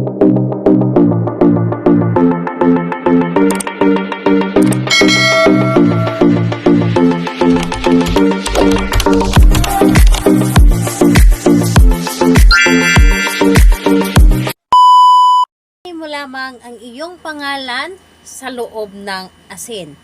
Mo lamang ang iyong pangalan sa loob ng asin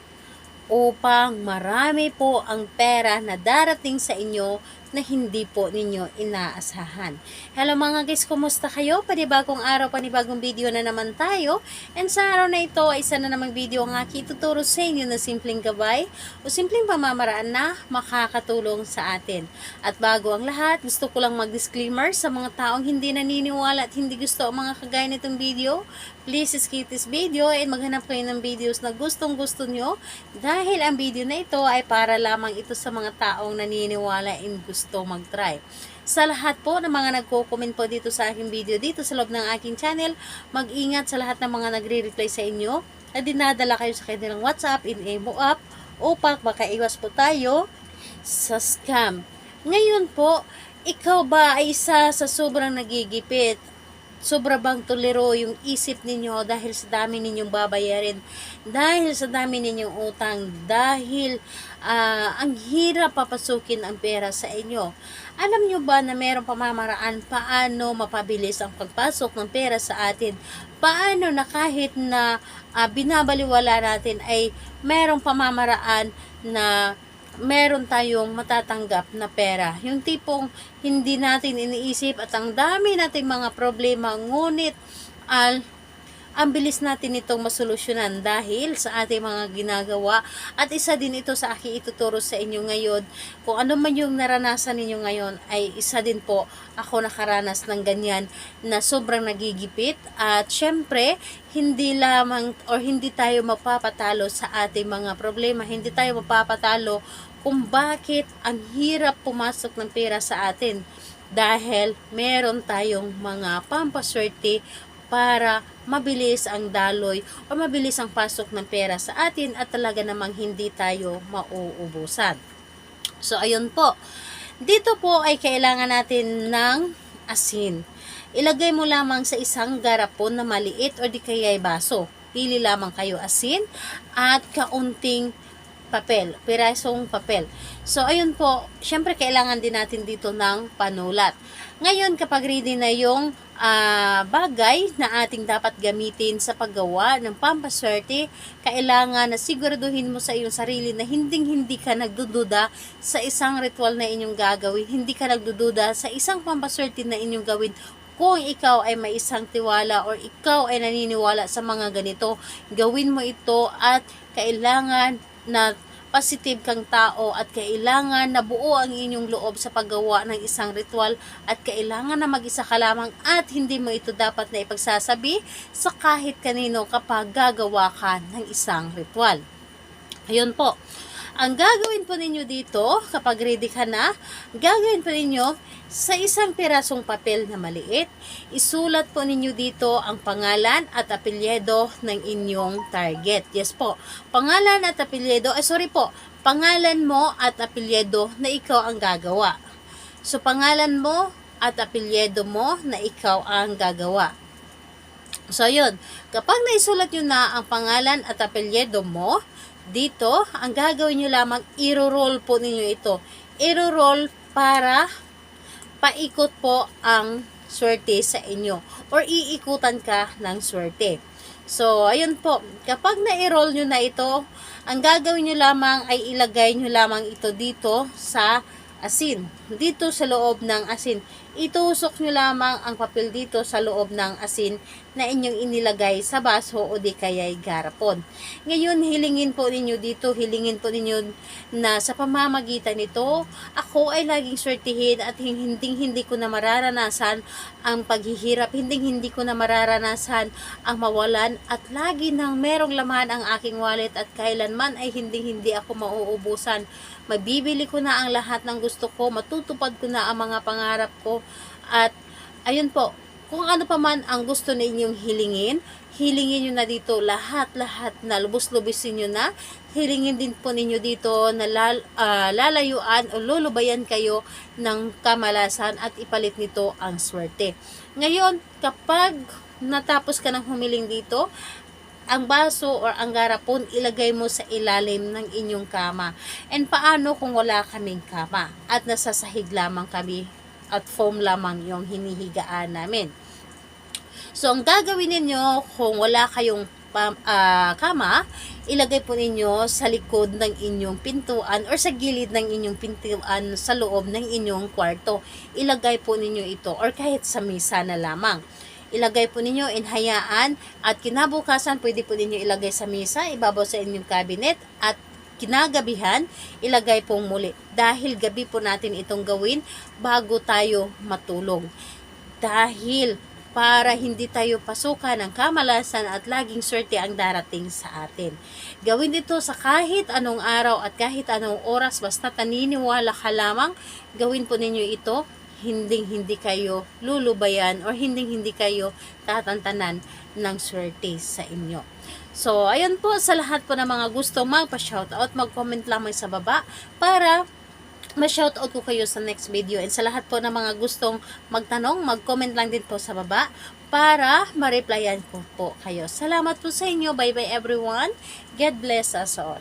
upang marami po ang pera na darating sa inyo na hindi po ninyo inaasahan. Hello mga guys, kumusta kayo? Panibagong araw, panibagong video na naman tayo. And sa araw na ito ay isa na namang video ang aking tuturo sa inyo na simpleng gabay o simpleng pamamaraan na makakatulong sa atin. At bago ang lahat, gusto ko lang mag-disclaimer sa mga taong hindi naniniwala at hindi gusto ang mga kagaya nitong video. Please skip this video and maghanap kayo ng videos na gustong-gusto nyo dahil ang video na ito ay para lamang ito sa mga taong naniniwala and gusto mag-try. Sa lahat po ng mga nagko-comment po dito sa aking video dito sa loob ng aking channel, mag-ingat sa lahat ng mga nagre-reply sa inyo na dinadala kayo sa kanilang WhatsApp in Emo app upang makaiwas po tayo sa scam. Ngayon po, ikaw ba ay isa sa sobrang nagigipit? Sobra bang tolero yung isip ninyo dahil sa dami ninyong babayarin, dahil sa dami ninyong utang, dahil ang hirap papasukin ang pera sa inyo? Alam nyo ba na mayroong pamamaraan paano mapabilis ang pagpasok ng pera sa atin? Paano na kahit na binabaliwala natin ay mayroong pamamaraan na meron tayong matatanggap na pera. Yung tipong hindi natin iniisip at ang dami nating mga problema, ngunit ang bilis natin itong masolusyonan dahil sa ating mga ginagawa. At isa din ito sa aking ituturo sa inyo ngayon. Kung ano man yung naranasan ninyo ngayon ay isa din po ako nakaranas ng ganyan na sobrang nagigipit. At syempre, hindi lamang or hindi tayo mapapatalo sa ating mga problema. Hindi tayo mapapatalo kung bakit ang hirap pumasok ng pera sa atin. Dahil meron tayong mga pampaswerte para mabilis ang daloy o mabilis ang pasok ng pera sa atin at talaga namang hindi tayo mauubusan. So, ayun po. Dito po ay kailangan natin ng asin. Ilagay mo lamang sa isang garapon na maliit o di kaya'y baso. Pili lamang kayo asin at kaunting papel, pirasong papel. So, ayun po, syempre kailangan din natin dito ng panulat. Ngayon, kapag ready na yung bagay na ating dapat gamitin sa paggawa ng pampaswerte, kailangan na siguraduhin mo sa iyong sarili na hindi ka nagdududa sa isang ritual na inyong gagawin, hindi ka nagdududa sa isang pampaswerte na inyong gawin. Kung ikaw ay may isang tiwala or ikaw ay naniniwala sa mga ganito, gawin mo ito at kailangan na positive kang tao at kailangan na buo ang inyong loob sa paggawa ng isang ritual at kailangan na mag-isa ka lamang at hindi mo ito dapat na ipagsasabi sa kahit kanino kapag gagawa ka ng isang ritual. Ayun po. Ang gagawin po ninyo dito, kapag ready ka na, gagawin po ninyo sa isang pirasong papel na maliit, isulat po ninyo dito ang pangalan at apelyido ng inyong target. Yes po, pangalan at apelyido, pangalan mo at apelyido na ikaw ang gagawa. So, pangalan mo at apelyido mo na ikaw ang gagawa. So, yun. Kapag naisulat nyo na ang pangalan at apelyido mo, dito, ang gagawin nyo lamang, i-roll po ninyo ito. I-roll para paikot po ang swerte sa inyo. Or iikutan ka ng swerte. So, ayun po. Kapag na-roll nyo na ito, ang gagawin nyo lamang ay ilagay nyo lamang ito dito sa asin. Dito sa loob ng asin. Itusok nyo lamang ang papel dito sa loob ng asin na inyong inilagay sa baso o di kaya'y garapon. Ngayon, hilingin po ninyo na sa pamamagitan nito, ako ay laging swertihin at hindi ko na mararanasan ang paghihirap, hindi ko na mararanasan ang mawalan at lagi nang merong laman ang aking wallet at kailanman ay hindi ako mauubusan. Mabibili ko na ang lahat ng gusto ko, matutupad ko na ang mga pangarap ko at ayun po, Kung ano pa man ang gusto ninyong hilingin nyo na dito lahat na lubos-lubusin nyo na. Hilingin din po ninyo dito na lalayuan o lulubayan kayo ng kamalasan at ipalit nito ang swerte. Ngayon, kapag natapos ka ng humiling dito, ang baso or ang garapon ilagay mo sa ilalim ng inyong kama. And paano kung wala kaming kama at nasasahig lamang kami at foam lamang yung hinihigaan namin? So, ang gagawin ninyo kung wala kayong kama, ilagay po ninyo sa likod ng inyong pintuan or sa gilid ng inyong pintuan sa loob ng inyong kwarto. Ilagay po ninyo ito or kahit sa mesa na lamang. Ilagay po ninyo, inhayaan, at kinabukasan pwede po ninyo ilagay sa mesa, ibabaw sa inyong cabinet, at kinagabihan, ilagay pong muli. Dahil gabi po natin itong gawin bago tayo matulog. Dahil para hindi tayo pasukan ng kamalasan at laging swerte ang darating sa atin. Gawin ito sa kahit anong araw at kahit anong oras, basta naniniwala ka lamang, gawin po ninyo ito. Hindi kayo lulubayan or hindi kayo tatantanan ng swerte sa inyo. So, ayun po, sa lahat po ng mga gusto magpa-shoutout, mag-comment lamang sa baba para ma-shoutout ko kayo sa next video. And sa lahat po ng mga gustong magtanong, mag-comment lang din po sa baba para ma-replyan ko po kayo. Salamat po sa inyo. Bye-bye everyone. God bless us all.